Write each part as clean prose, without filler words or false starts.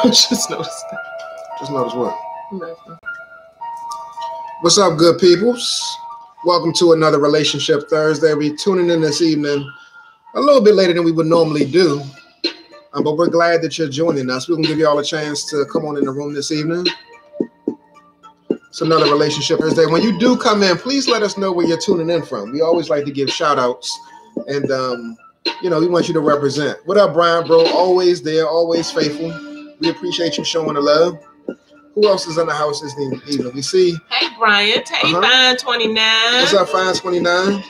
Just noticed that. Just notice what? Nothing. What's up, good peoples? Welcome to another Relationship Thursday. We're tuning in this evening a little bit later than we would normally do, but we're glad that you're joining us. We're going to give you all a chance to come on in the room this evening. It's another Relationship Thursday. When you do come in, please let us know where you're tuning in from. We always like to give shout outs, and we want you to represent. What up, Brian, bro? Always there, always faithful. We appreciate you showing the love. Who else is in the house this evening? We see. Hey, Brian. Hey, Fine 29. What's up, Fine 29?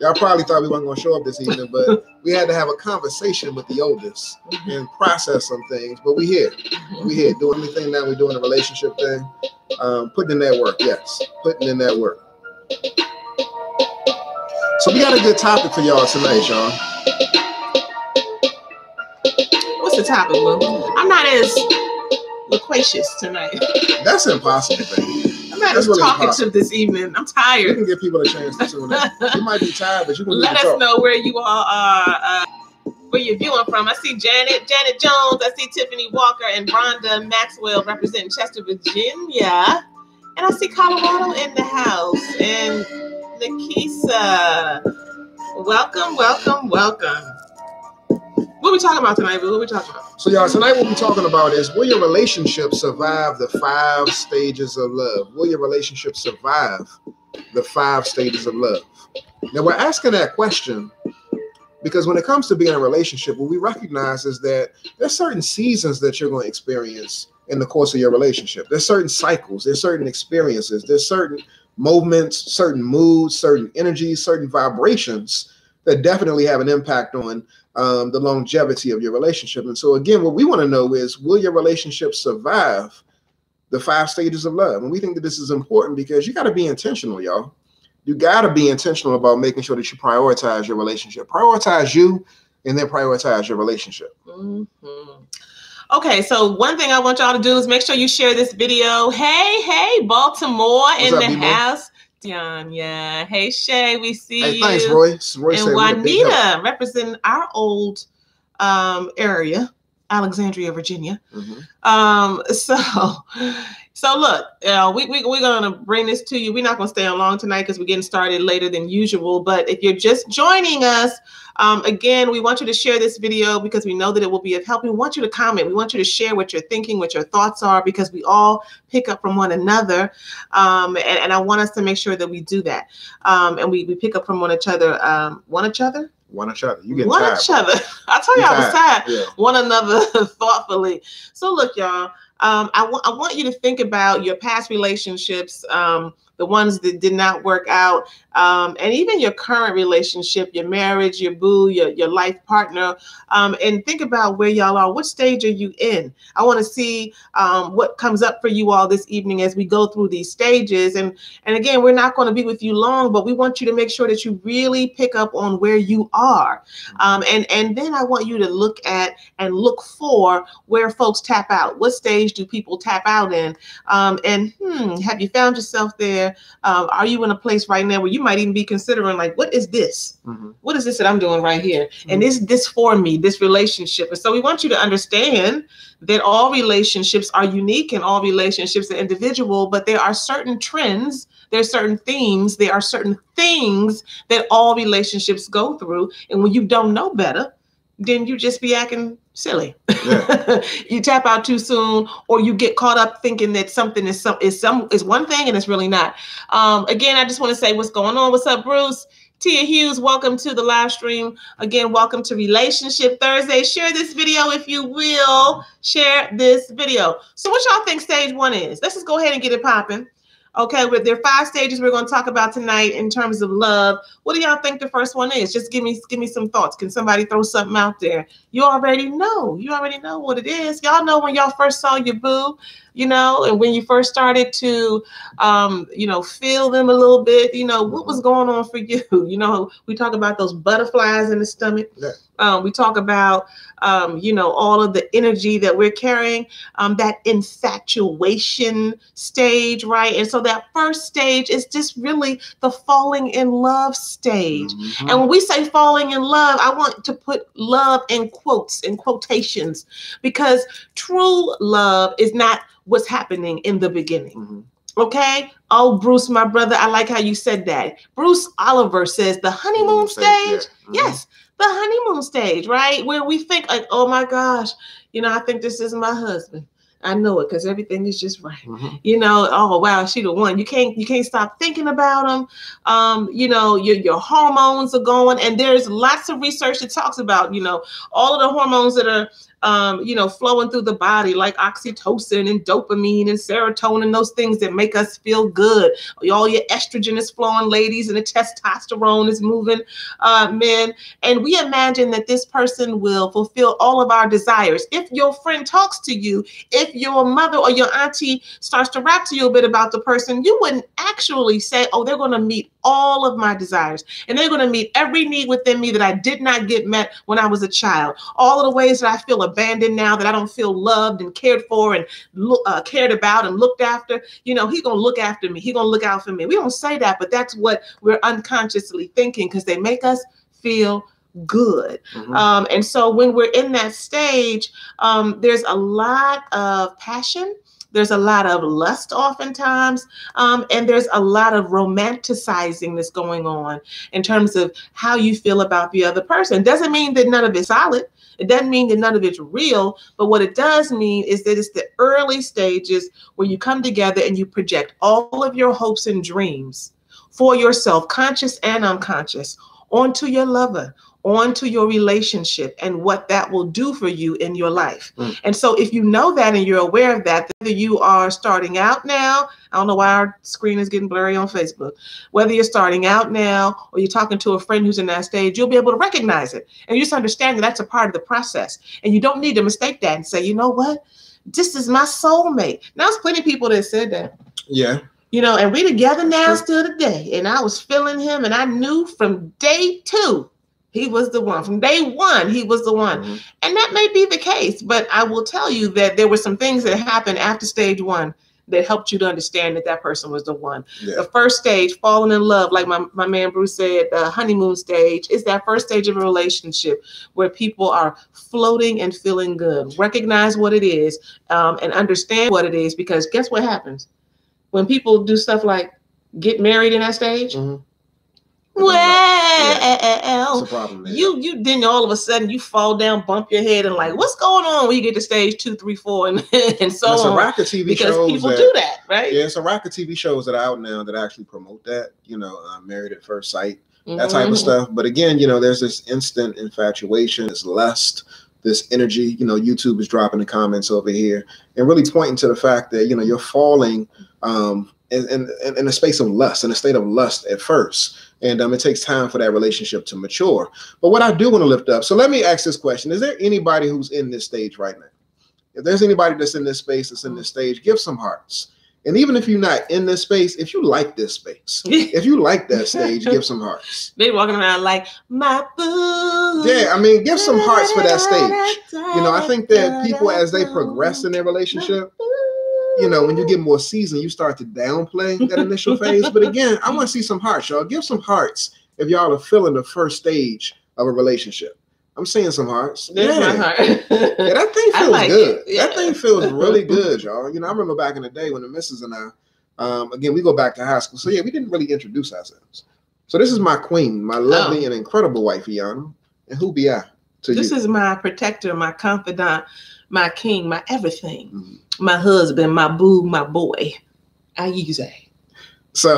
Y'all probably thought we weren't going to show up this evening, but we had to have a conversation with the oldest and process some things. But we here. We here doing anything now. We're doing a relationship thing. Putting in that work. Yes, putting in that work. So we got a good topic for y'all tonight, y'all. What's the topic, Lou? I'm not as loquacious tonight. That's impossible, baby. I'm not as really talkative this evening. I'm tired. You can give people a chance to tune in. You might be tired, but you can let us know where you all are, where you're viewing from. I see Janet Jones. I see Tiffany Walker and Rhonda Maxwell representing Chester, Virginia. And I see Colorado in the house. And Nikisa. Welcome. What are we talking about tonight, Boo? What are we talking about? So, y'all, tonight what we're talking about is, will your relationship survive the 5 stages of love? Will your relationship survive the 5 stages of love? Now, we're asking that question because when it comes to being in a relationship, what we recognize is that there's certain seasons that you're going to experience in the course of your relationship. There's certain cycles, there's certain experiences, there's certain moments, certain moods, certain energies, certain vibrations that definitely have an impact on the longevity of your relationship. And so again, what we want to know is, will your relationship survive the 5 stages of love? And we think that this is important because you got to be intentional, y'all. You got to be intentional about making sure that you prioritize your relationship. Prioritize you and then prioritize your relationship. Mm-hmm. Okay, so one thing I want y'all to do is make sure you share this video. Hey, Baltimore. What's in up, the house. Dion, yeah. Hey, Shay, we see you. Thanks, Roy. And Juanita, representing our old area, Alexandria, Virginia. Mm-hmm. So look, we're going to bring this to you. We're not going to stay on long tonight because we're getting started later than usual. But if you're just joining us, again, we want you to share this video because we know that it will be of help. We want you to comment. We want you to share what you're thinking, what your thoughts are, because we all pick up from one another. And I want us to make sure that we do that. And we pick up from one another. One another. You get one tired. Each other. I told you I was tired. Yeah. One another thoughtfully. So look, y'all. I want you to think about your past relationships, the ones that did not work out, and even your current relationship, your marriage, your boo, your life partner, and think about where y'all are. What stage are you in? I want to see what comes up for you all this evening as we go through these stages. And again, we're not going to be with you long, but we want you to make sure that you really pick up on where you are. And then I want you to look at and look for where folks tap out. What stage do people tap out in? And have you found yourself there? Are you in a place right now where you might even be considering, like, what is this? Mm-hmm. What is this that I'm doing right here? Mm-hmm. And is this for me, this relationship? And so we want you to understand that all relationships are unique and all relationships are individual, but there are certain trends, there are certain themes, there are certain things that all relationships go through. And when you don't know better, then you just be acting silly. Yeah. You tap out too soon, or you get caught up thinking that something is one thing and it's really not. Again, I just want to say what's going on. What's up, Bruce? Tia Hughes, welcome to the live stream. Again, welcome to Relationship Thursday. Share this video if you will. Share this video. So what y'all think stage 1 is? Let's just go ahead and get it popping. Okay, with there are 5 stages we're going to talk about tonight in terms of love. What do y'all think the first one is? Just give me some thoughts. Can somebody throw something out there? You already know. You already know what it is. Y'all know when y'all first saw your boo. you know, and when you first started to, you know, feel them a little bit, you know, what was going on for you? You know, we talk about those butterflies in the stomach. Yeah. We talk about, you know, all of the energy that we're carrying, that infatuation stage, right? And so that first stage is just really the falling in love stage. And when we say falling in love, I want to put love in quotes, in quotations, because true love is not what's happening in the beginning. Okay. Oh, Bruce, my brother, I like how you said that. Bruce Oliver says the honeymoon stage. Yes, the honeymoon stage, right? Where we think like, oh my gosh, you know, I think this is my husband. I know it because everything is just right. You know, oh wow, she the one. You can't stop thinking about him. You know, your hormones are going, and there's lots of research that talks about, you know, all of the hormones that are you know, flowing through the body, like oxytocin and dopamine and serotonin, those things that make us feel good. All your estrogen is flowing, ladies, and the testosterone is moving, men. And we imagine that this person will fulfill all of our desires. If your friend talks to you, if your mother or your auntie starts to rap to you a bit about the person, you wouldn't actually say, oh, they're going to meet all of my desires, and they're going to meet every need within me that I did not get met when I was a child. All of the ways that I feel abandoned now, that I don't feel loved and cared for and cared about and looked after. You know, he's going to look after me. He's going to look out for me. We don't say that, but that's what we're unconsciously thinking because they make us feel good. And so when we're in that stage, there's a lot of passion. There's a lot of lust oftentimes, and there's a lot of romanticizing that's going on in terms of how you feel about the other person. Doesn't mean that none of it's solid. It doesn't mean that none of it's real, but what it does mean is that it's the early stages where you come together and you project all of your hopes and dreams for yourself, conscious and unconscious, onto your lover, onto your relationship, and what that will do for you in your life. And so if you know that and you're aware of that, whether you are starting out now, I don't know why our screen is getting blurry on Facebook, whether you're starting out now or you're talking to a friend who's in that stage, you'll be able to recognize it. And you just understand that that's a part of the process. And you don't need to mistake that and say, you know what, this is my soulmate. Now, there's plenty of people that said that. Yeah. You know, and we together now still today. And I was feeling him, and I knew from day 2, he was the one. From day 1, he was the one. And that may be the case, but I will tell you that there were some things that happened after stage 1 that helped you to understand that that person was the one. The first stage, falling in love, like my man Bruce said, the honeymoon stage, is that first stage of a relationship where people are floating and feeling good. Recognize what it is, and understand what it is, because guess what happens? When people do stuff like get married in that stage, well, you then all of a sudden you fall down, bump your head, and like, what's going on when you get to stage 2, 3, 4, and so on? It's a rack of TV because shows people do that, right? Yeah, it's a rack of TV shows that are out now that actually promote that. You know, Married at First Sight, that type of stuff. But again, you know, there's this instant infatuation, this lust, this energy. You know, YouTube is dropping the comments over here and really pointing to the fact that, you know, you're falling in a space of lust, in a state of lust at first. And it takes time for that relationship to mature. But what I do want to lift up, so let me ask this question. Is there anybody who's in this stage right now? If there's anybody that's in this space, that's in this stage, give some hearts. And even if you're not in this space, if you like this space, if you like that stage, give some hearts. They walking around like, my boo. Yeah, I mean, give some hearts for that stage. You know, I think that people, as they progress in their relationship, you know, when you get more seasoned, you start to downplay that initial phase. But again, I want to see some hearts, y'all. Give some hearts if y'all are feeling the first stage of a relationship. I'm seeing some hearts. There's my heart. Yeah, that thing feels good. Yeah. That thing feels really good, y'all. You know, I remember back in the day when the missus and I, again, we go back to high school. So yeah, we didn't really introduce ourselves. So this is my queen, my lovely and incredible wife, Iana. And who be I to you? This is my protector, my confidant, my king, my everything. My husband, my boo, my boy. I use that. So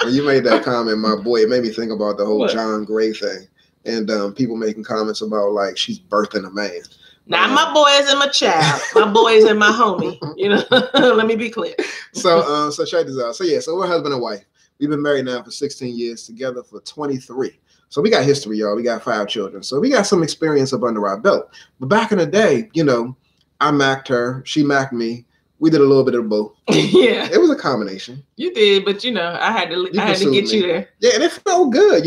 when you made that comment, my boy, it made me think about the whole John Gray thing. And people making comments about like she's birthing a man. Now my boy isn't my child. My boy is my homie. You know, let me be clear. So check this out. So yeah, so we're husband and wife. We've been married now for 16 years, together for 23. So we got history, y'all. We got 5 children. So we got some experience up under our belt. But back in the day, you know, I macked her. She macked me. We did a little bit of both. Yeah, it was a combination. You did, but I had to get you there. Yeah, and it felt good.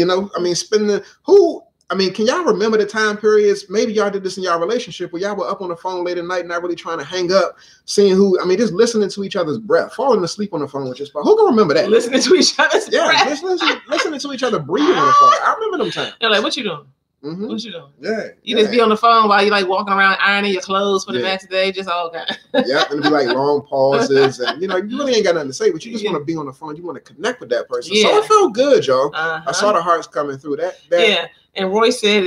I mean, can y'all remember the time periods? Maybe y'all did this in y'all relationship where y'all were up on the phone late at night, not really trying to hang up, seeing just listening to each other's breath, falling asleep on the phone with your spouse. Who can remember that? Listening to each other's breath. Listening to each other breathing on the phone. I remember them times. They're like, what you doing? Mm-hmm. What you doing? Yeah. You just be on the phone while you like walking around ironing your clothes for the next day, just all kind. Yeah, and it'd be like long pauses, and you really ain't got nothing to say, but you just want to be on the phone. You want to connect with that person. Yeah. So it felt good, y'all. I saw the hearts coming through that. Yeah. And Roy said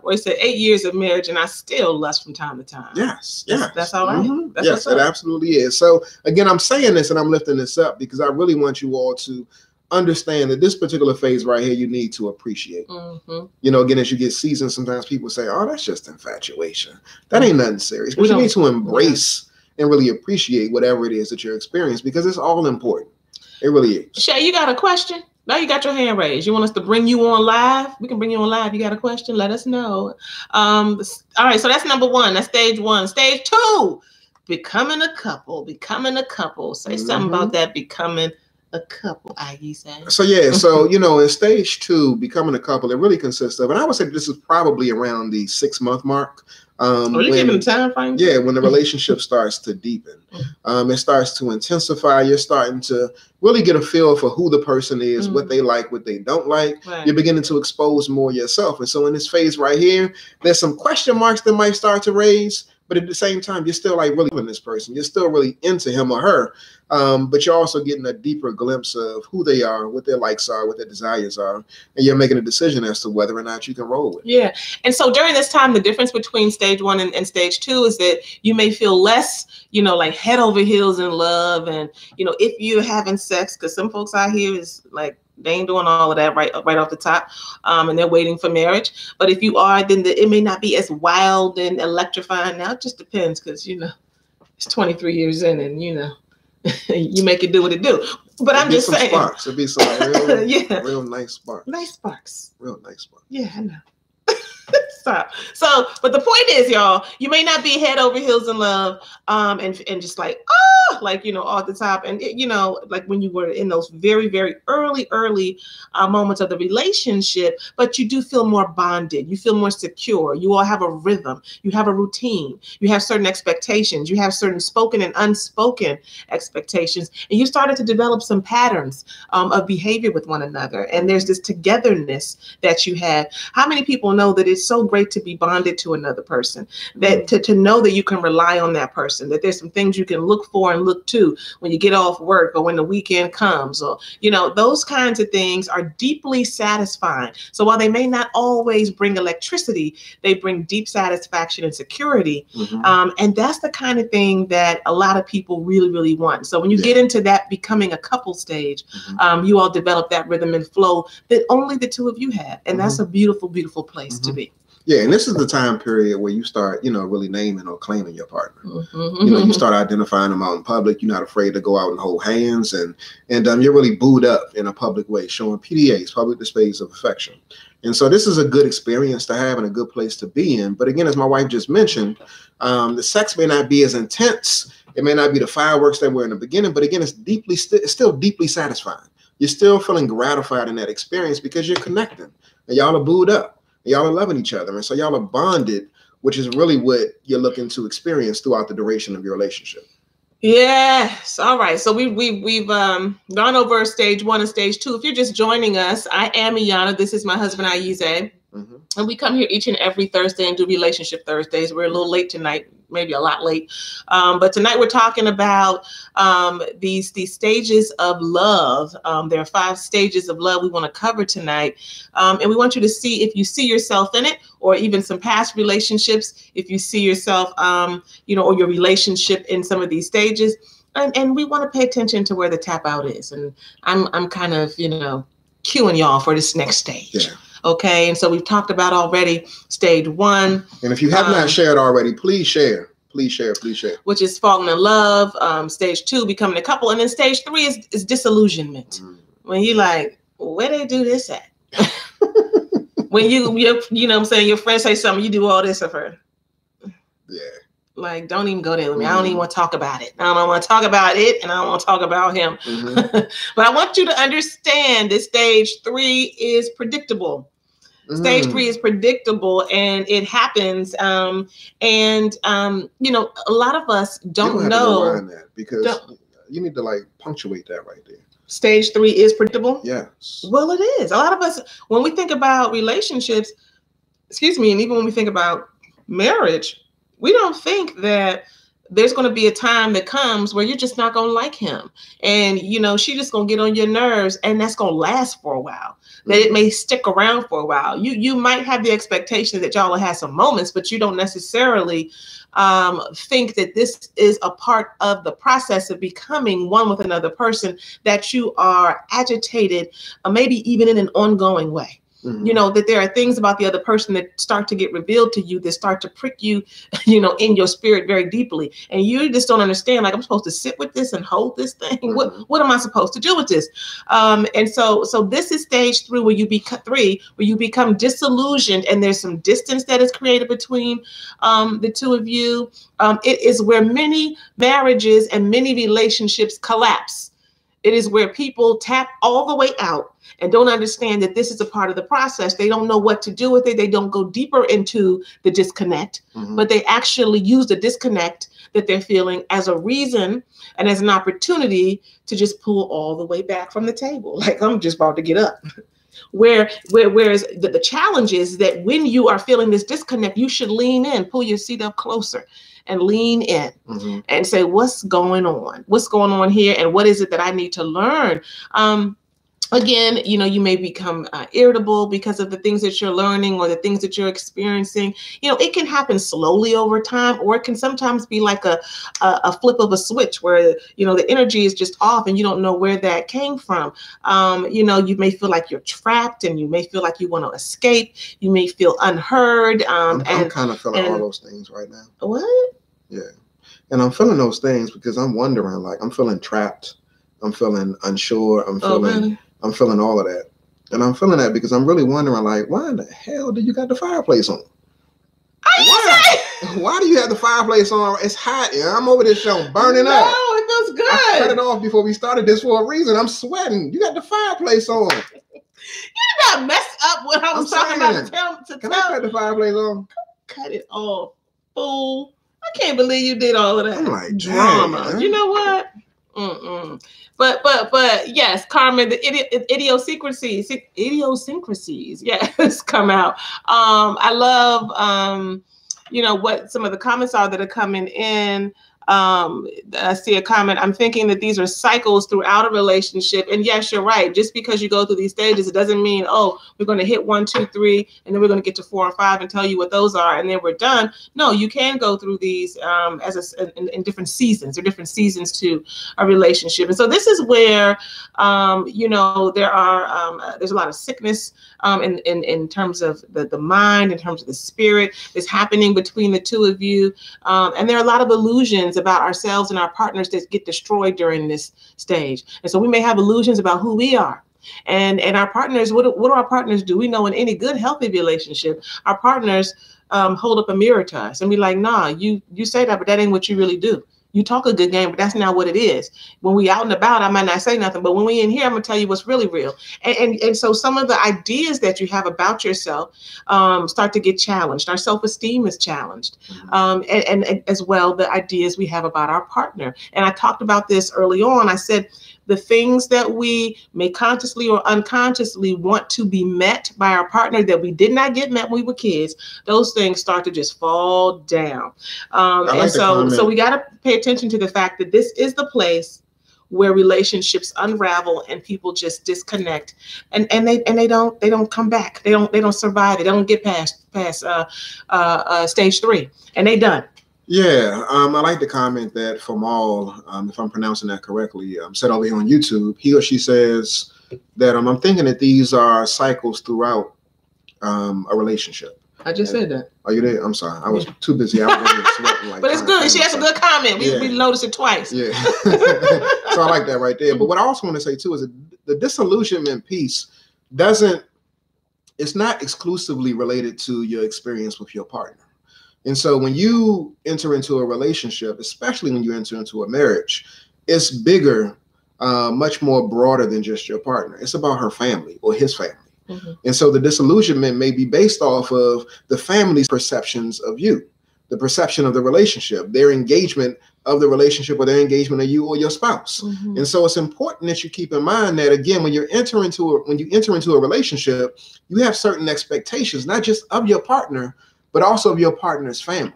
Roy said 8 years of marriage, and I still lust from time to time. Yes. That's all right. Mm-hmm. Yes, it absolutely is. So again, I'm saying this and I'm lifting this up because I really want you all to understand that this particular phase right here, you need to appreciate. Mm-hmm. Again, as you get seasoned, sometimes people say, oh, that's just infatuation. That ain't nothing serious. But you need to embrace and really appreciate whatever it is that you're experiencing because it's all important. It really is. Shay, you got a question? Now you got your hand raised. You want us to bring you on live? We can bring you on live. You got a question? Let us know. All right, so that's number 1. That's stage 1. Stage 2, becoming a couple. Say something about that becoming a couple, I say. So in stage 2, becoming a couple, it really consists of, and I would say this is probably around the 6-month mark. Are you giving time frame? Yeah, when the relationship starts to deepen, it starts to intensify. You're starting to really get a feel for who the person is, what they like, what they don't like. Right. You're beginning to expose more yourself. And so in this phase right here, there's some question marks that might start to raise. But at the same time, you're still like really in this person. You're still really into him or her. But you're also getting a deeper glimpse of who they are, what their likes are, what their desires are. And you're making a decision as to whether or not you can roll with it. Yeah. And so during this time, the difference between stage 1 and stage 2 is that you may feel less, like head over heels in love. And, if you're having sex, because some folks out here is like, they ain't doing all of that right off the top, and they're waiting for marriage. But if you are, then it may not be as wild and electrifying. Now it just depends, because it's 23 years in, and you make it do what it do. But I'm just saying, sparks. It'd be some real nice sparks. Nice sparks. Real nice sparks. Yeah, I know. So, but the point is, y'all, you may not be head over heels in love, and just like, off the top. And, like when you were in those very, very early moments of the relationship, but you do feel more bonded. You feel more secure. You all have a rhythm. You have a routine. You have certain expectations. You have certain spoken and unspoken expectations. And you started to develop some patterns of behavior with one another. And there's this togetherness that you have. How many people know that it's so great to be bonded to another person, that to know that you can rely on that person, that there's some things you can look for and look to when you get off work or when the weekend comes, or, those kinds of things are deeply satisfying. So while they may not always bring electricity, they bring deep satisfaction and security. And that's the kind of thing that a lot of people really, really want. So when you get into that becoming a couple stage, you all develop that rhythm and flow that only the two of you have. And that's a beautiful, beautiful place to be. Yeah, and this is the time period where you start, really naming or claiming your partner. You start identifying them out in public. You're not afraid to go out and hold hands, and you're really booed up in a public way, showing PDAs, public displays of affection. And so this is a good experience to have and a good place to be in. But again, as my wife just mentioned, the sex may not be as intense. It may not be the fireworks that were in the beginning, but again, it's still deeply satisfying. You're still feeling gratified in that experience because you're connecting, and y'all are booed up. Y'all are loving each other. And so y'all are bonded, which is really what you're looking to experience throughout the duration of your relationship. Yes. All right. So we've gone over stage 1 and stage 2. If you're just joining us, I am Iyana. This is my husband, Ayize. And we come here each and every Thursday and do Relationship Thursdays. We're a little late tonight, maybe a lot late. But tonight we're talking about these stages of love. There are 5 stages of love we want to cover tonight. And we want you to see if you see yourself in it, or even some past relationships, if you see yourself, or your relationship in some of these stages. And we want to pay attention to where the tap out is. And I'm kind of, cueing y'all for this next stage. Yeah. Okay, and so we've talked about already stage 1. And if you have not shared already, please share. Please share. Please share. Which is falling in love. Stage 2, becoming a couple. And then stage 3 is disillusionment. When you like, where they do this at? When you know what I'm saying, your friends say something, you do all this of her. Yeah. Like, don't even go there with me. I don't even want to talk about it. I don't want to talk about it, and I don't want to talk about him. But I want you to understand that stage 3 is predictable. Stage 3 is predictable, and it happens. You know, a lot of us don't know that, because you need to like punctuate that right there. Stage 3 is predictable. Yes. Well, it is. A lot of us, when we think about relationships, excuse me, and even when we think about marriage, we don't think that there's going to be a time that comes where you're just not going to like him. And, you know, she's just going to get on your nerves, and that's going to last for a while. That it may stick around for a while. You might have the expectation that y'all will have some moments, but you don't necessarily think that this is a part of the process of becoming one with another person, that you are agitated, maybe even in an ongoing way. You know, that there are things about the other person that start to get revealed to you, that start to prick you, you know, in your spirit very deeply. And you just don't understand, like, I'm supposed to sit with this and hold this thing. What am I supposed to do with this? And so this is stage 3, where you become disillusioned, and there's some distance that is created between the two of you. It is where many marriages and many relationships collapse. It is where people tap all the way out and don't understand that this is a part of the process. They don't know what to do with it. They don't go deeper into the disconnect, but they actually use the disconnect that they're feeling as a reason and as an opportunity to just pull all the way back from the table. Like, I'm just about to get up. Whereas the challenge is that when you are feeling this disconnect, you should lean in, pull your seat up closer, and lean in and say, what's going on? What's going on here? And what is it that I need to learn? Again, you know, you may become irritable because of the things that you're learning or the things that you're experiencing. You know, it can happen slowly over time, or it can sometimes be like a flip of a switch where, you know, the energy is just off and you don't know where that came from. You know, you may feel like you're trapped, and you may feel like you want to escape. You may feel unheard. I'm kind of feeling all those things right now. What? Yeah. And I'm feeling those things because I'm wondering, like, I'm feeling trapped. I'm feeling unsure. I'm feeling all of that. And I'm feeling that because I'm really wondering, like, why in the hell do you got the fireplace on? Why do you have the fireplace on? It's hot. Yeah, I'm over this show burning up. No, it feels good. I cut it off before we started this for a reason. I'm sweating. You got the fireplace on. You got messed up what I was talking about. Can I cut the fireplace on? Cut it off, fool. I can't believe you did all of that. I'm like, drama. You know what? But yes, Carmen, the idiosyncrasies, yes, come out. I love, you know, what some of the comments are that are coming in. I see a comment. I'm thinking that these are cycles throughout a relationship. And yes, you're right. Just because you go through these stages, it doesn't mean, oh, we're going to hit 1, 2, 3, and then we're going to get to 4 and 5 and tell you what those are, and then we're done. No, you can go through these in different seasons. There are different seasons to a relationship. And so this is where, you know, there's a lot of sickness in terms of the mind, in terms of the spirit that's happening between the two of you. And there are a lot of illusions about ourselves and our partners that get destroyed during this stage. And so we may have illusions about who we are. And our partners, what do our partners do? We know in any good, healthy relationship, our partners hold up a mirror to us and be like, nah, you say that, but that ain't what you really do. You talk a good game, but that's not what it is. When we out and about, I might not say nothing, but when we in here, I'm gonna tell you what's really real. And so some of the ideas that you have about yourself start to get challenged. Our self-esteem is challenged, and as well the ideas we have about our partner. And I talked about this early on. I said the things that we may consciously or unconsciously want to be met by our partner that we did not get met when we were kids, those things start to just fall down. And so we got to pay attention to the fact that this is the place where relationships unravel and people just disconnect, and they don't come back. They don't survive. They don't get past stage 3, and they done. Yeah, I like the comment that Famal, if I'm pronouncing that correctly, said over here on YouTube. He or she says that I'm thinking that these are cycles throughout a relationship. I just said that. Are you there? I'm sorry. I was too busy. I was sweating like but it's good. She has a good comment. We noticed it twice. Yeah. So I like that right there. But what I also want to say too is that the disillusionment piece it's not exclusively related to your experience with your partner. And so when you enter into a relationship, especially when you enter into a marriage, it's bigger, much more broader than just your partner. It's about her family or his family. Mm-hmm. And so the disillusionment may be based off of the family's perceptions of you, the perception of the relationship, their engagement of the relationship, or their engagement of you or your spouse. Mm-hmm. And so it's important that you keep in mind that, again, when you enter into a relationship, you have certain expectations, not just of your partner, but also of your partner's family.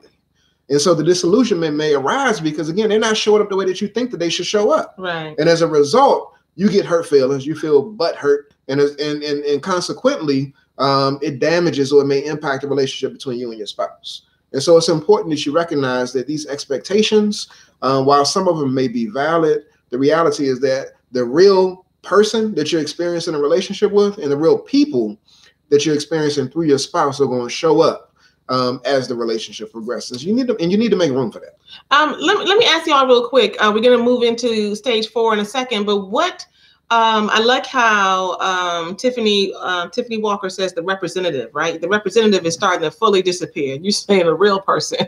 And so the disillusionment may arise because, again, they're not showing up the way that you think that they should show up. Right. And as a result, you get hurt feelings, you feel butt hurt, and consequently, it damages or it may impact the relationship between you and your spouse. And so it's important that you recognize that these expectations, while some of them may be valid, the reality is that the real person that you're experiencing a relationship with and the real people that you're experiencing through your spouse are going to show up as the relationship progresses. You need to make room for that. Let me ask y'all real quick. We're going to move into stage 4 in a second, but what I like how Tiffany Walker says the representative, right? The representative is starting to fully disappear. You're saying a real person,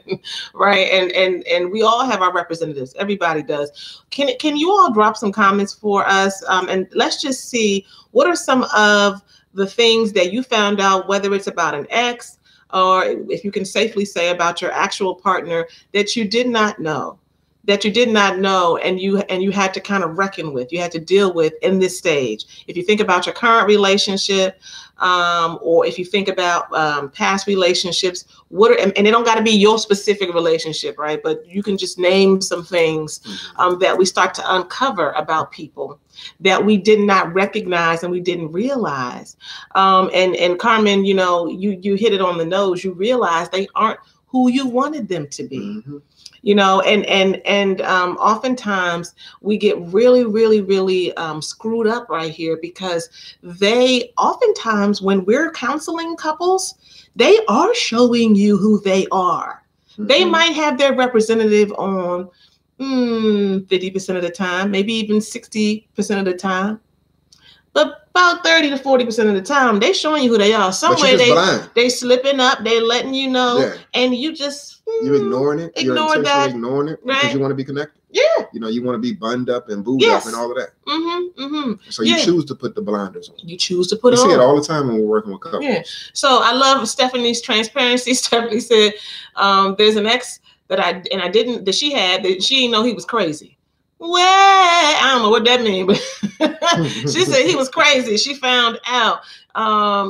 right? And we all have our representatives. Everybody does. Can you all drop some comments for us? And let's just see, what are some of the things that you found out, whether it's about an ex, or if you can safely say about your actual partner, that you did not know, and you had to kind of reckon with, you had to deal with in this stage. If you think about your current relationship, or if you think about past relationships, and it don't got to be your specific relationship, right? But you can just name some things that we start to uncover about people that we did not recognize and we didn't realize. And Carmen, you hit it on the nose. You realize they aren't who you wanted them to be. Mm-hmm. And oftentimes we get really, really, really screwed up right here, because they oftentimes, when we're counseling couples, they are showing you who they are. Mm-hmm. They might have their representative on 50% of the time, maybe even 60% of the time. But about 30 to 40% of the time, they showing you who they are. Some way they slipping up, they letting you know, and you just you're ignoring it. You're intentionally ignoring it because you want to be connected. Yeah. You want to be bunned up and booed up and all of that. Mm-hmm. Mm-hmm. So you choose to put the blinders on. You choose to put it on. We see it all the time when we're working with couples. Yeah. So I love Stephanie's transparency. Stephanie said, there's an ex that she didn't know he was crazy. Well, I don't know what that means, but she said he was crazy. She found out.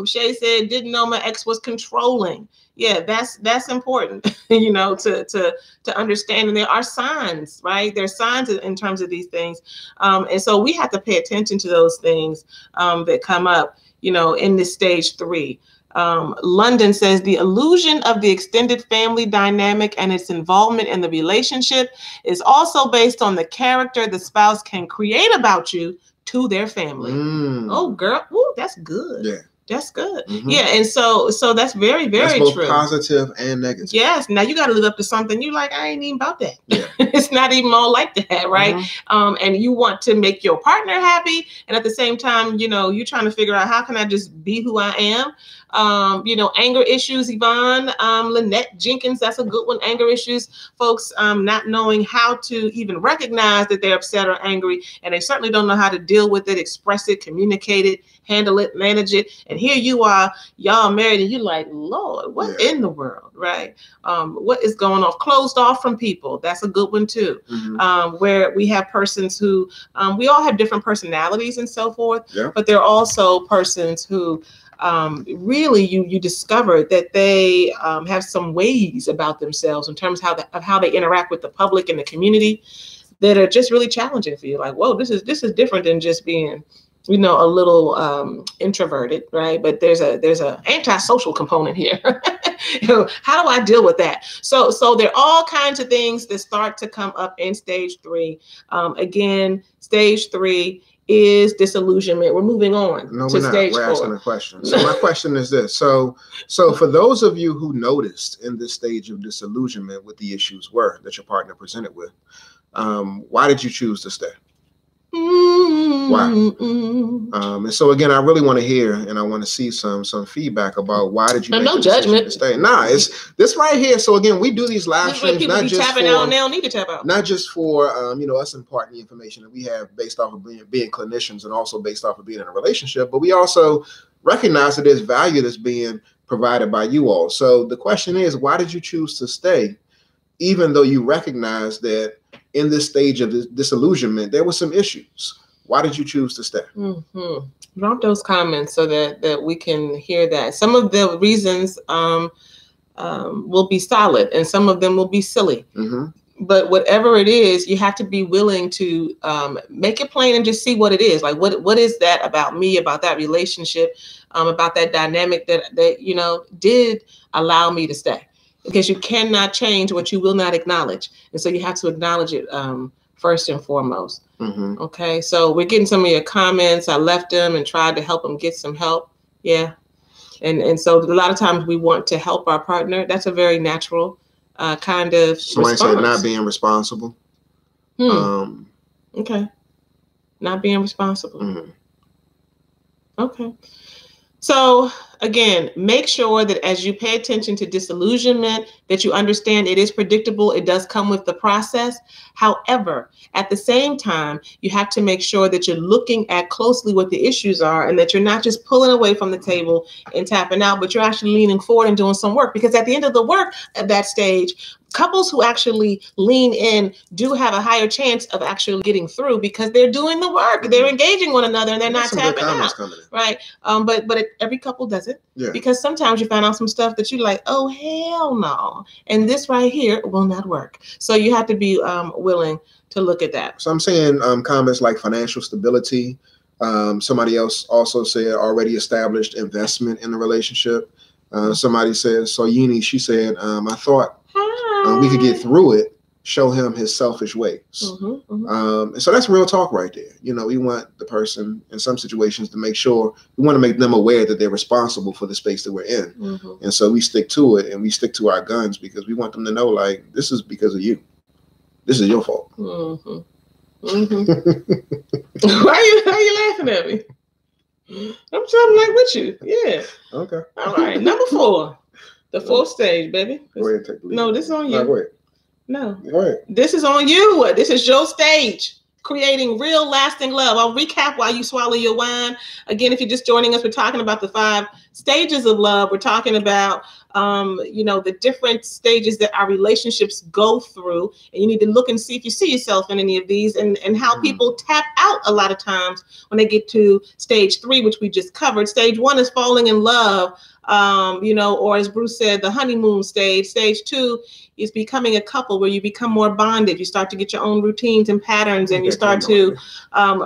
Shay said, didn't know my ex was controlling. Yeah, that's important, to understand. And there are signs, right? There's signs in terms of these things. And so we have to pay attention to those things that come up, in this stage 3. London says the illusion of the extended family dynamic and its involvement in the relationship is also based on the character the spouse can create about you to their family. Oh, girl. Ooh, that's good. Yeah. That's good. Mm-hmm. Yeah. And so that's very, very both true. Positive and negative. Yes. Now you got to live up to something. You like, I ain't even about that. Yeah. It's not even all like that. Right. Mm-hmm. And you want to make your partner happy. And at the same time, you're trying to figure out, how can I just be who I am? Anger issues, Yvonne, Lynette Jenkins, that's a good one. Anger issues, folks, not knowing how to even recognize that they're upset or angry, and they certainly don't know how to deal with it, express it, communicate it, handle it, manage it. And here you are, y'all married, and you're like, Lord, what in the world, right? What is going on? Closed off from people. That's a good one too. Mm-hmm. Where we have persons who, we all have different personalities and so forth, but there are also persons who really you discover that they have some ways about themselves in terms of how they interact with the public and the community that are just really challenging for you. Like, whoa, this is different than just being, a little introverted, right? But there's a antisocial component here. How do I deal with that? So there are all kinds of things that start to come up in stage 3. Again, stage 3 is disillusionment. We're moving on. No, we're not. We're asking a question. So my question is this. So for those of you who noticed in this stage of disillusionment what the issues were that your partner presented with, why did you choose to stay? Why? And so again, I really want to hear and I want to see some feedback about why did you make the decision to stay? Nah, it's this right here. So again, we do these live streams not just for out, they don't need to tap out. Not just for us imparting the information that we have based off of being clinicians and also based off of being in a relationship, but we also recognize that there's value that's being provided by you all. So the question is, why did you choose to stay, even though you recognize that in this stage of disillusionment, there were some issues? Why did you choose to stay? Drop those comments so that we can hear that. Some of the reasons will be solid and some of them will be silly. But whatever it is, you have to be willing to make it plain and just see what it is. Like, what is that about me, about that relationship, about that dynamic that did allow me to stay? Because you cannot change what you will not acknowledge. And so you have to acknowledge it first and foremost. Okay, so we're getting some of your comments. I left them and tried to help them get some help. Yeah. And so a lot of times we want to help our partner. That's a very natural kind of somebody response. Said not being responsible. Okay. Not being responsible. Okay. So again, make sure that as you pay attention to disillusionment, that you understand it is predictable. It does come with the process. However, at the same time, you have to make sure that you're looking at closely what the issues are and that you're not just pulling away from the table and tapping out, but you're actually leaning forward and doing some work. Because at the end of the work at that stage, couples who actually lean in do have a higher chance of actually getting through because they're doing the work. They're engaging one another and they're not tapping out. Right. But every couple does it. Yeah. Because sometimes you find out some stuff that you're like, oh, hell no. And this right here will not work. So you have to be willing to look at that. So I'm saying comments like financial stability. Somebody else also said already established investment in the relationship. Somebody said, Soyini, she said, I thought we could get through it, show him his selfish ways. And so that's real talk right there. We want the person in some situations to make sure, we want to make them aware that they're responsible for the space that we're in. And so we stick to it and we stick to our guns because we want them to know, like, this is because of you. This is your fault. Why are you laughing at me? I'm like with you. Yeah. Okay. All right. Number 4. The 4th stage, baby. Go ahead, take the lead. No, this is on you. No, go ahead. No. Go ahead. This is on you. This is your stage. Creating real lasting love. I'll recap while you swallow your wine. Again, if you're just joining us, we're talking about the 5 stages of love. We're talking about the different stages that our relationships go through. And you need to look and see if you see yourself in any of these and how people tap out a lot of times when they get to stage 3, which we just covered. Stage 1 is falling in love. Or as Bruce said, the honeymoon stage. Stage 2 is becoming a couple where you become more bonded. You start to get your own routines and patterns, and you start to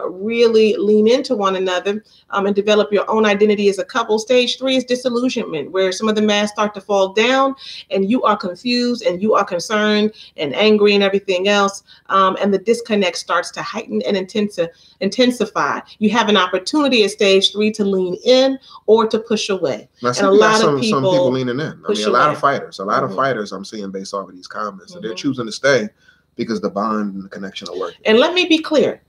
really lean into one another and develop your own identity as a couple. Stage 3 is disillusionment, where some of the masks start to fall down and you are confused and you are concerned and angry and everything else. And the disconnect starts to heighten and intensify. You have an opportunity at stage 3 to lean in or to push away. And a lot of some people leaning in. I mean, a lot of fighters I'm seeing based off of these comments. So they're choosing to stay because the bond and the connection are working. And let me be clear.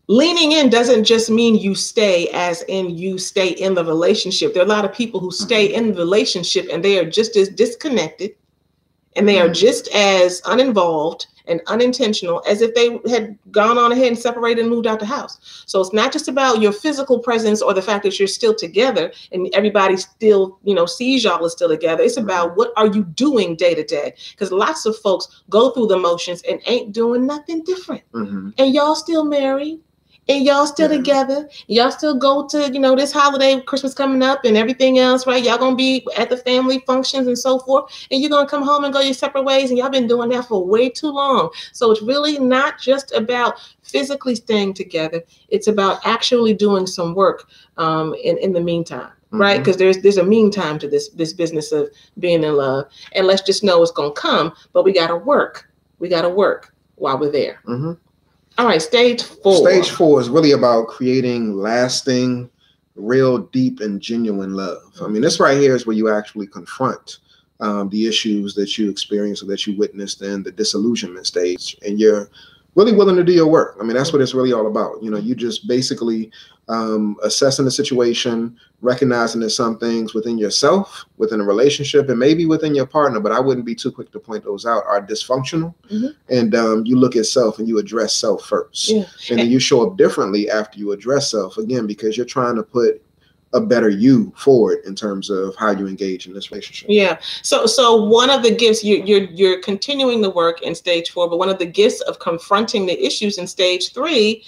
Leaning in doesn't just mean you stay as in you stay in the relationship. There are a lot of people who stay in the relationship and they are just as disconnected and they are just as uninvolved and unintentional as if they had gone on ahead and separated and moved out the house. So it's not just about your physical presence or the fact that you're still together and everybody still, sees y'all is still together. It's about what are you doing day to day? Because lots of folks go through the motions and ain't doing nothing different. And y'all still married. And y'all still together. Y'all still go to, this holiday, Christmas coming up and everything else, right? Y'all gonna be at the family functions and so forth. And you're gonna come home and go your separate ways. And y'all been doing that for way too long. So it's really not just about physically staying together. It's about actually doing some work in the meantime, right? Because there's a meantime to this business of being in love. And let's just know it's gonna come, but we gotta work. We gotta work while we're there. All right, stage 4. Stage 4 is really about creating lasting, real, deep, and genuine love. I mean, this right here is where you actually confront the issues that you experienced or that you witnessed in the disillusionment stage. And you're really willing to do your work. I mean, that's what it's really all about. You know, you just basically assessing the situation, recognizing that some things within yourself, within a relationship, and maybe within your partner, but I wouldn't be too quick to point those out, are dysfunctional. And you look at self and you address self first. And then you show up differently after you address self, again, because you're trying to put a better you forward in terms of how you engage in this relationship. Yeah. So one of the gifts, you're continuing the work in stage 4, but one of the gifts of confronting the issues in stage 3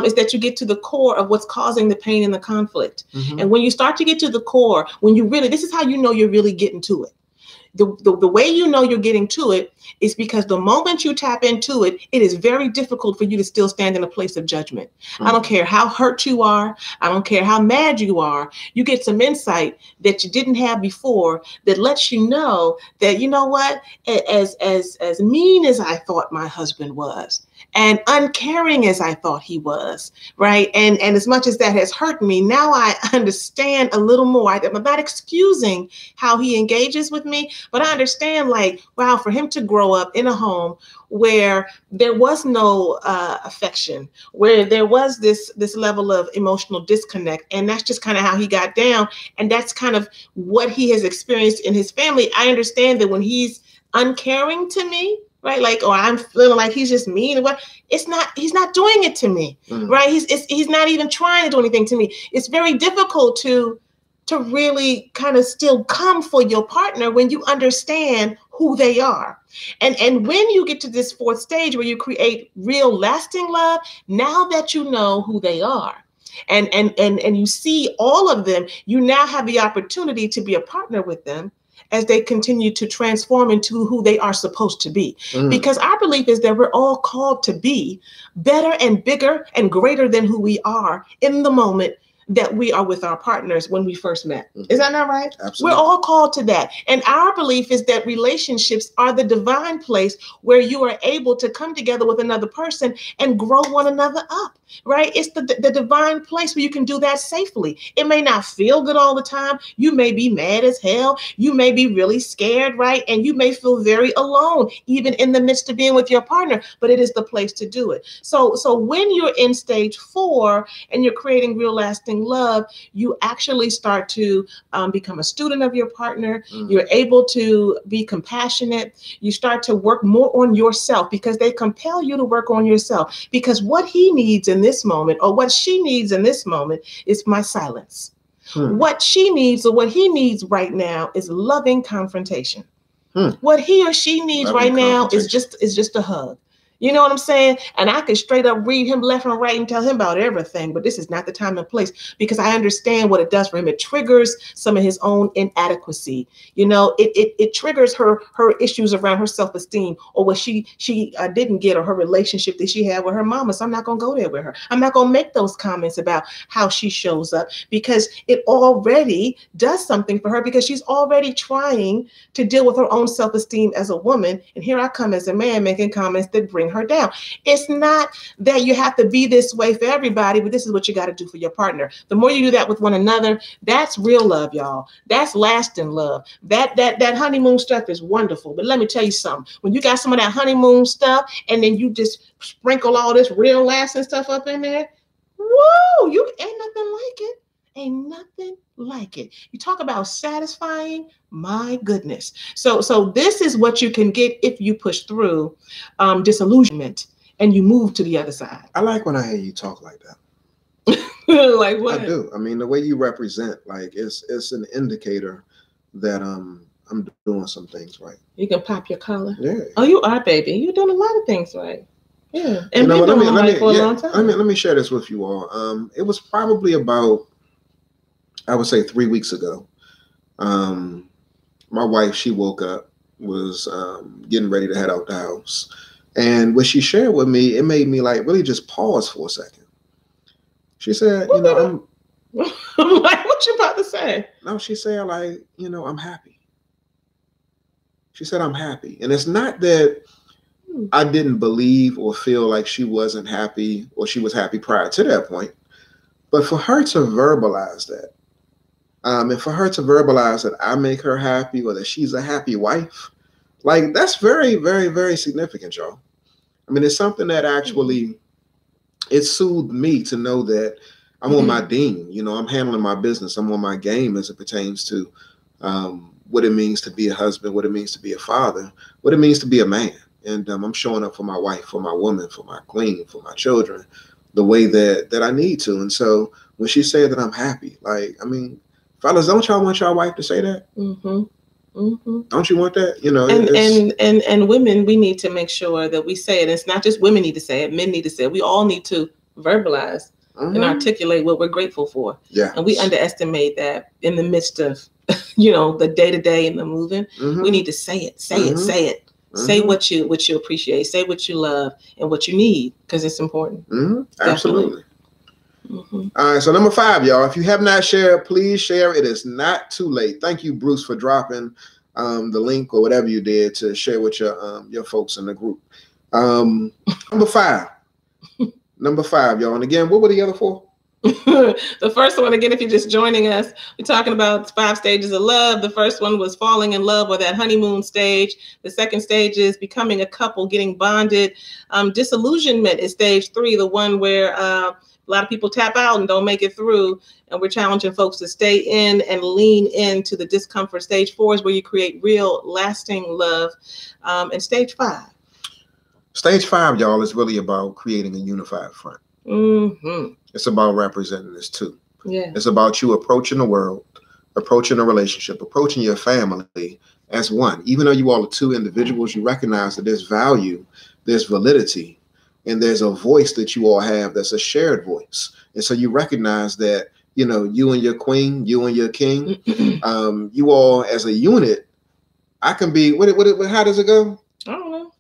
is that you get to the core of what's causing the pain and the conflict. And when you start to get to the core, when you really, this is how you know you're really getting to it. The way you know you're getting to it is because the moment you tap into it, it is very difficult for you to still stand in a place of judgment. I don't care how hurt you are. I don't care how mad you are. You get some insight that you didn't have before that lets you know that, you know what, as mean as I thought my husband was, and uncaring as I thought he was, right? And as much as that has hurt me, now I understand a little more. I'm not excusing how he engages with me, but I understand, like, wow, for him to grow up in a home where there was no affection, where there was this level of emotional disconnect, and that's just kind of how he got down, and that's kind of what he has experienced in his family. I understand that when he's uncaring to me, right, like, or I'm feeling like he's just mean, what, it's not, he's not doing it to me, right? He's not even trying to do anything to me. It's very difficult to really kind of still come for your partner when you understand who they are. And when you get to this 4th stage where you create real lasting love, now that you know who they are and you see all of them, you now have the opportunity to be a partner with them as they continue to transform into who they are supposed to be. Because our belief is that we're all called to be better and bigger and greater than who we are in the moment that we are with our partners when we first met. Is that not right? Absolutely. We're all called to that. And our belief is that relationships are the divine place where you are able to come together with another person and grow one another up, right? It's the divine place where you can do that safely. It may not feel good all the time. You may be mad as hell. You may be really scared, right? And you may feel very alone, even in the midst of being with your partner, but it is the place to do it. So when you're in stage 4 and you're creating real lasting love, you actually start to become a student of your partner. You're able to be compassionate. You start to work more on yourself because they compel you to work on yourself, because what he needs in this moment, or what she needs in this moment, is my silence. What she needs, or what he needs right now, is loving confrontation. What he or she needs right now is just a hug. You know what I'm saying? And I can straight up read him left and right and tell him about everything, but this is not the time and place, because I understand what it does for him. It triggers some of his own inadequacy. You know, it triggers her issues around her self-esteem, or what she didn't get, or her relationship that she had with her mama. So I'm not going to go there with her. I'm not going to make those comments about how she shows up, because it already does something for her, because she's already trying to deal with her own self-esteem as a woman. And here I come as a man making comments that bring her down. It's not that you have to be this way for everybody, but this is what you got to do for your partner. The more you do that with one another, that's real love, y'all. That's lasting love. That honeymoon stuff is wonderful. But let me tell you something. When you got some of that honeymoon stuff and then you just sprinkle all this real lasting stuff up in there, woo, you ain't nothing like it. Ain't nothing like it. You talk about satisfying, my goodness. So this is what you can get if you push through disillusionment and you move to the other side. I like when I hear you talk like that. Like what? I do. I mean, the way you represent, like, it's an indicator that I'm doing some things right. You can pop your collar. Yeah. Oh, you are, baby. You're doing a lot of things right. Yeah. And been doing right for a long time. Let me share this with you all. It was probably about, I would say, 3 weeks ago. My wife, she woke up, was getting ready to head out the house. And what she shared with me, it made me like really just pause for a second. She said, you know, I'm like, what you about to say? No, she said, like, you know, I'm happy. She said, I'm happy. And it's not that I didn't believe or feel like she wasn't happy, or she was happy prior to that point. But for her to verbalize that, and for her to verbalize that I make her happy, or that she's a happy wife, like, that's very, very, very significant, y'all. I mean, it's something that actually, it soothed me to know that I'm on my ding. You know, I'm handling my business. I'm on my game as it pertains to what it means to be a husband, what it means to be a father, what it means to be a man. And I'm showing up for my wife, for my woman, for my queen, for my children, the way that I need to. And so when she said that I'm happy, like, I mean, fellas, don't y'all want your wife to say that? Don't you want that? You know, and women, we need to make sure that we say it. It's not just women need to say it, men need to say it. We all need to verbalize and articulate what we're grateful for. Yeah. And we underestimate that in the midst of, you know, the day-to-day and the moving. We need to say it. Say what you appreciate, say what you love and what you need, because it's important. Absolutely. All right, so number 5, y'all. If you have not shared, please share. It is not too late. Thank you, Bruce, for dropping the link or whatever you did to share with your folks in the group. Number 5. Number 5, y'all. And again, what were the other 4? The first one, again, if you're just joining us, we're talking about 5 stages of love. The first one was falling in love, or that honeymoon stage. The second stage is becoming a couple, getting bonded. Disillusionment is stage 3, the one where a lot of people tap out and don't make it through. And we're challenging folks to stay in and lean into the discomfort. Stage 4 is where you create real, lasting love. And stage 5. Stage 5, y'all, is really about creating a unified front. It's about representing this too. Yeah. It's about you approaching the world, approaching a relationship, approaching your family as one. Even though you all are 2 individuals, you recognize that there's value, there's validity, and there's a voice that you all have that's a shared voice. And so you recognize that, you know, you and your queen, you and your king, you all as a unit, I can be, how does it go? I don't know.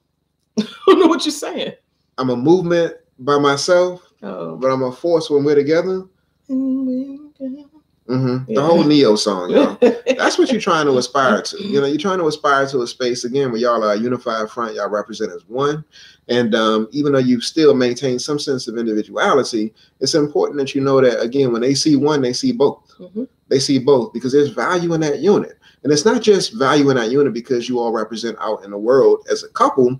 I don't know what you're saying. I'm a movement by myself, but I'm a force when we're together. The whole Neo song, y'all. That's what you're trying to aspire to. You know, you're trying to aspire to a space, again, where y'all are a unified front, y'all represent as one. And even though you still maintain some sense of individuality, it's important that you know that, again, when they see one, they see both. They see both because there's value in that unit. And it's not just value in that unit because you all represent out in the world as a couple,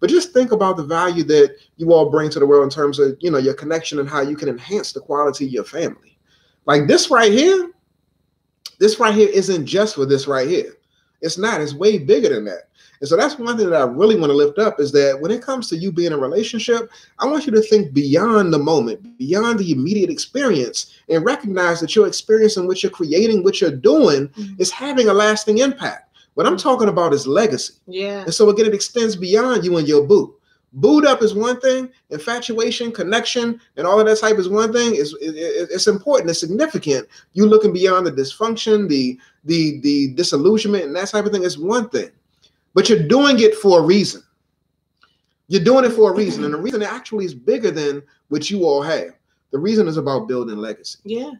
but just think about the value that you all bring to the world in terms of, you know, your connection and how you can enhance the quality of your family. Like this right here isn't just for this right here. It's not. It's way bigger than that. And so that's one thing that I really want to lift up is that when it comes to you being in a relationship, I want you to think beyond the moment, beyond the immediate experience, and recognize that your experience and what you're creating, what you're doing is having a lasting impact. What I'm talking about is legacy. Yeah. And so again, it extends beyond you and your boo. Booed up is one thing, infatuation, connection, and all of that type is one thing. It's important, it's significant. You looking beyond the dysfunction, the disillusionment, and that type of thing is one thing. But you're doing it for a reason. You're doing it for a reason. And the reason actually is bigger than what you all have. The reason is about building legacy. Yeah.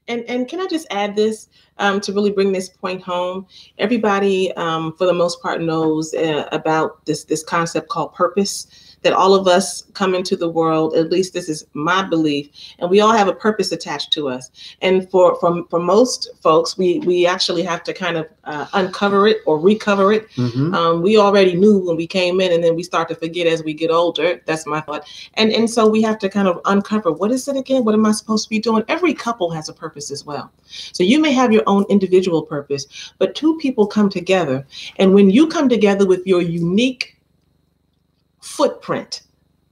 And can I just add this to really bring this point home? Everybody, for the most part, knows about this concept called purpose, that all of us come into the world, at least this is my belief, and we all have a purpose attached to us. And for most folks, we actually have to kind of uncover it or recover it. We already knew when we came in, and then we start to forget as we get older. That's my thought. And so we have to kind of uncover, what is it again? What am I supposed to be doing? Every couple has a purpose as well. So you may have your own individual purpose, but 2 people come together. And when you come together with your unique footprint,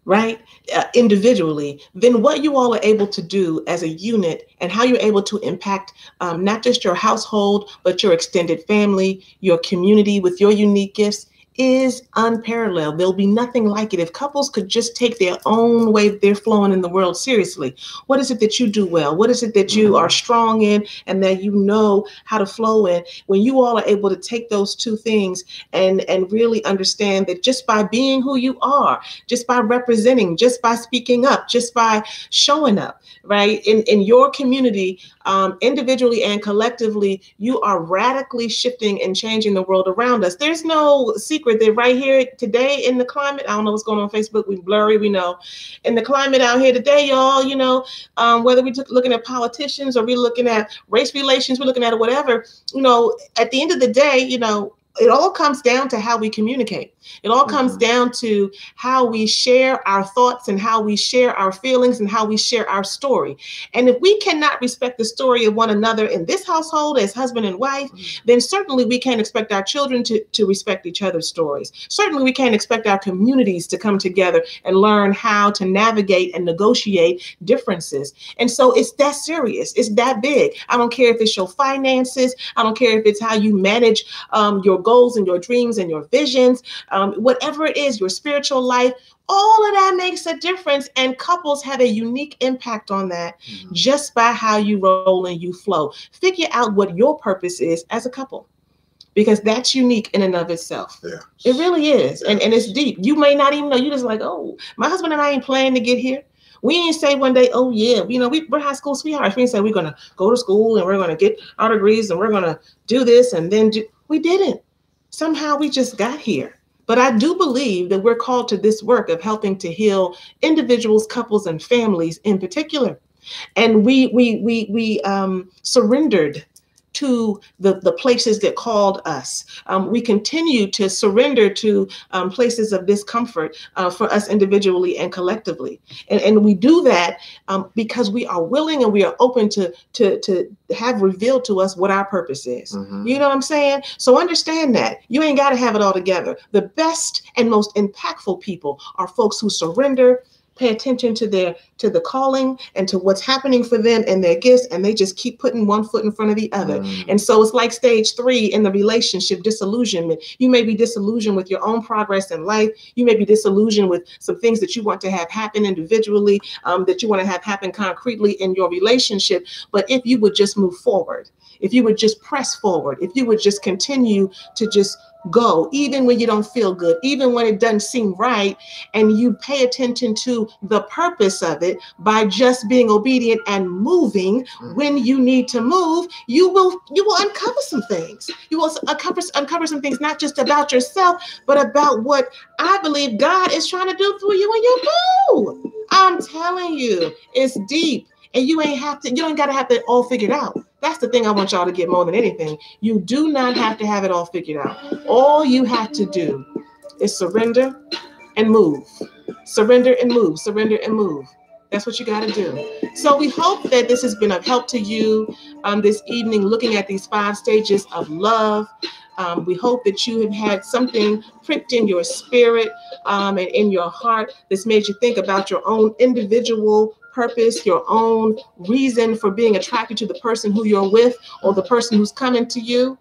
right, individually, then what you all are able to do as a unit and how you're able to impact not just your household, but your extended family, your community with your unique gifts is unparalleled. There'll be nothing like it. If couples could just take their own way they're flowing in the world seriously, what is it that you do well? What is it that you are strong in and that you know how to flow in? When you all are able to take those 2 things and really understand that just by being who you are, just by representing, just by speaking up, just by showing up, right, in your community, individually and collectively, you are radically shifting and changing the world around us. There's no secret that right here today in the climate, I don't know what's going on Facebook, we blurry, we know. In the climate out here today, y'all, you know, whether we're looking at politicians or we're looking at race relations, we're looking at whatever, you know, at the end of the day, you know, it all comes down to how we communicate. It all comes down to how we share our thoughts and how we share our feelings and how we share our story. And if we cannot respect the story of one another in this household as husband and wife, then certainly we can't expect our children to respect each other's stories. Certainly we can't expect our communities to come together and learn how to navigate and negotiate differences. And so it's that serious. It's that big. I don't care if it's your finances. I don't care if it's how you manage your goals and your dreams and your visions, whatever it is, your spiritual life, all of that makes a difference. And couples have a unique impact on that just by how you roll and you flow. Figure out what your purpose is as a couple, because that's unique in and of itself. Yeah. It really is. Yeah. And it's deep. You may not even know. You're just like, oh, my husband and I ain't planning to get here. We didn't say one day, oh yeah, we're high school sweethearts. We didn't say we're going to go to school and we're going to get our degrees and we're going to do this and then we didn't. Somehow we just got here. But I do believe that we're called to this work of helping to heal individuals, couples, and families in particular. And we surrendered to the places that called us. We continue to surrender to places of discomfort for us individually and collectively. And we do that because we are willing and we are open to have revealed to us what our purpose is. You know what I'm saying? So understand that. You ain't got to have it all together. The best and most impactful people are folks who surrender, pay attention to the calling and to what's happening for them and their gifts, and they just keep putting one foot in front of the other. And so it's like stage 3 in the relationship, disillusionment. You may be disillusioned with your own progress in life. You may be disillusioned with some things that you want to have happen individually, that you want to have happen concretely in your relationship. But if you would just move forward, if you would just press forward, if you would just continue to just go, even when you don't feel good, even when it doesn't seem right, and you pay attention to the purpose of it by just being obedient and moving when you need to move, you will uncover some things. You will uncover some things, not just about yourself, but about what I believe God is trying to do through you and your boo. I'm telling you, it's deep. And you ain't got to have it all figured out. That's the thing I want y'all to get more than anything. You do not have to have it all figured out. All you have to do is surrender and move. Surrender and move. Surrender and move. That's what you got to do. So we hope that this has been of help to you this evening, looking at these 5 stages of love. We hope that you have had something pricked in your spirit and in your heart that's made you think about your own individual purpose, your own reason for being attracted to the person who you're with or the person who's coming to you.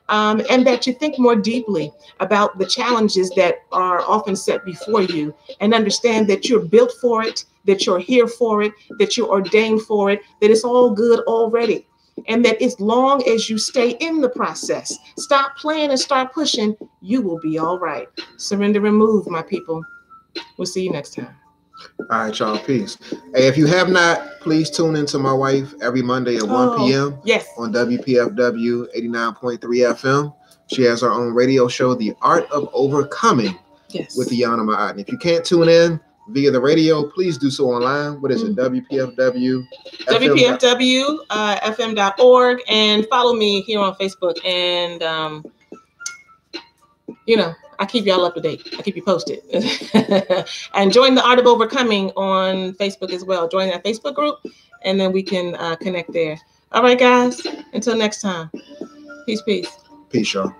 And that you think more deeply about the challenges that are often set before you and understand that you're built for it, that you're here for it, that you're ordained for it, that it's all good already. And that as long as you stay in the process, stop playing and start pushing, you will be all right. Surrender and move, my people. We'll see you next time. All right, y'all. Peace. Hey, if you have not, please tune into my wife every Monday at 1 p.m. Yes. On WPFW 89.3 FM. She has her own radio show, The Art of Overcoming, with Iana Ma'at. If you can't tune in via the radio, please do so online. What is it? WPFW? WPFW.fm.org. And follow me here on Facebook. And, I keep y'all up to date. I keep you posted. And join the Art of Overcoming on Facebook as well. Join that Facebook group, and then we can connect there. All right, guys. Until next time. Peace, peace. Peace, y'all.